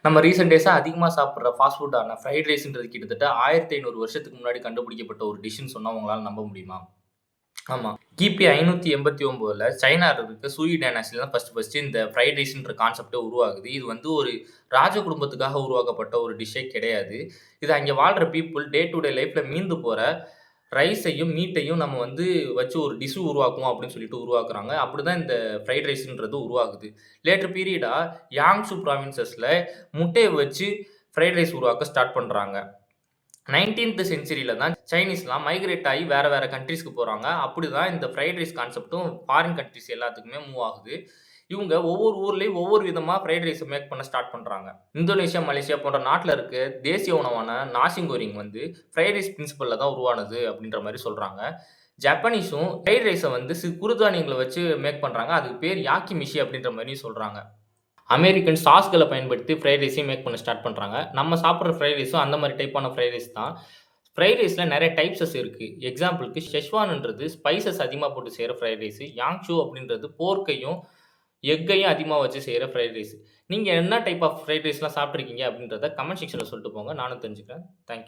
நம்ம ரீசென்ட் டேஸா அதிகமா சாப்பிடுற ஃபாஸ்ட் ஃபுட்டான ஃப்ரைட் ரைஸ்ன்றது கிட்டத்தட்ட 1500 வருஷத்துக்கு முன்னாடி கண்டுபிடிக்கப்பட்ட ஒரு டிஷ்ன்னு சொன்னா உங்களால நம்ப முடியுமா? ஆமா. கிபி 589ல சைனால இருக்க சூயி டைனாஸ்டில தான் ஃபர்ஸ்ட் இந்த ஃப்ரைட் ரைஸ்ன்ற கான்செப்ட்டே உருவாகுது. இது வந்து ஒரு ராஜ குடும்பத்துக்காக உருவாக்கப்பட்ட ஒரு டிஷ்ஷே கிடையாது. இது அங்க வாழ்ற பீப்பிள் டே டூ டே லைஃப்ல மீந்து போற ரைஸையும், மீட்டையும் நம்ம வந்து வச்சு ஒரு டிஷ் உருவாக்குவோம் அப்படின்னு சொல்லிட்டு உருவாக்குறாங்க. அப்படிதான் இந்த ஃப்ரைட் ரைஸ்ன்றது உருவாகுது. லேட்டர் பீரியடா யாங்சு ப்ராவின்சஸ்ல முட்டைய வச்சு ஃப்ரைட் ரைஸ் உருவாக்க ஸ்டார்ட் பண்றாங்க. 19த் செஞ்சுரியில தான் சைனீஸ்லாம் மைக்ரேட் ஆகி வேற வேற கண்ட்ரீஸ்க்கு போறாங்க. அப்படிதான் இந்த ஃப்ரைட் ரைஸ் கான்செப்ட்டும் ஃபாரின் கண்ட்ரீஸ் எல்லாத்துக்குமே மூவ் ஆகுது. இவங்க ஒவ்வொரு ஊர்லயும் ஒவ்வொரு விதமா ஃப்ரைட் ரைஸ மேக் பண்ண ஸ்டார்ட் பண்றாங்க. இந்தோனேஷியா, மலேசியா போன்ற நாட்ல இருக்க தேசிய உணவான நாசி கோரிங் வந்து ஃப்ரைட் ரைஸ் பிரின்சிபல்ல தான் உருவானது அப்படின்ற மாரி சொல்றாங்க. ஜப்பானீஸும் ஃப்ரைட் ரைஸ வந்து குறுதானியங்கள வச்சு மேக் பண்றாங்க. அதுக்கு பேர் யாக்கிமிஷி அப்படின்ற மாரியும் சொல்றாங்க. அமெரிக்கன் சாஸ்கள பயன்படுத்தி ஃப்ரைட் ரைஸையும் மேக் பண்ண ஸ்டார்ட் பண்றாங்க. நம்ம சாப்பிடுற ஃப்ரைட் ரைஸும் அந்த மாரி டைப்பான ஃப்ரைட் ரைஸ் தான். ஃப்ரைட் ரைஸ்ல நெறைய டைப்ஸஸ் இருக்கு. எக்ஸாம்பிள்க்கு ஷெஸ்வான்ன்றது ஸ்பைசஸ் அதிகமா போட்டு செய்ற ஃப்ரைட் ரைஸ். யாங்சூ அப்படின்றது போர்க்கையும், எக்கையும் அதிகமா வச்சு செய்ற ஃப்ரைட் ரைஸ். நீங்க என்ன டைப் ஆஃப் ஃப்ரைட் ரைஸ்லாம் சாப்பிட்டுருக்கீங்க அப்படின்றத கமெண்ட் செக்ஷன்ல சொல்லிட்டு போங்க. நானும் தெரிஞ்சுக்கிறேன். Thank you.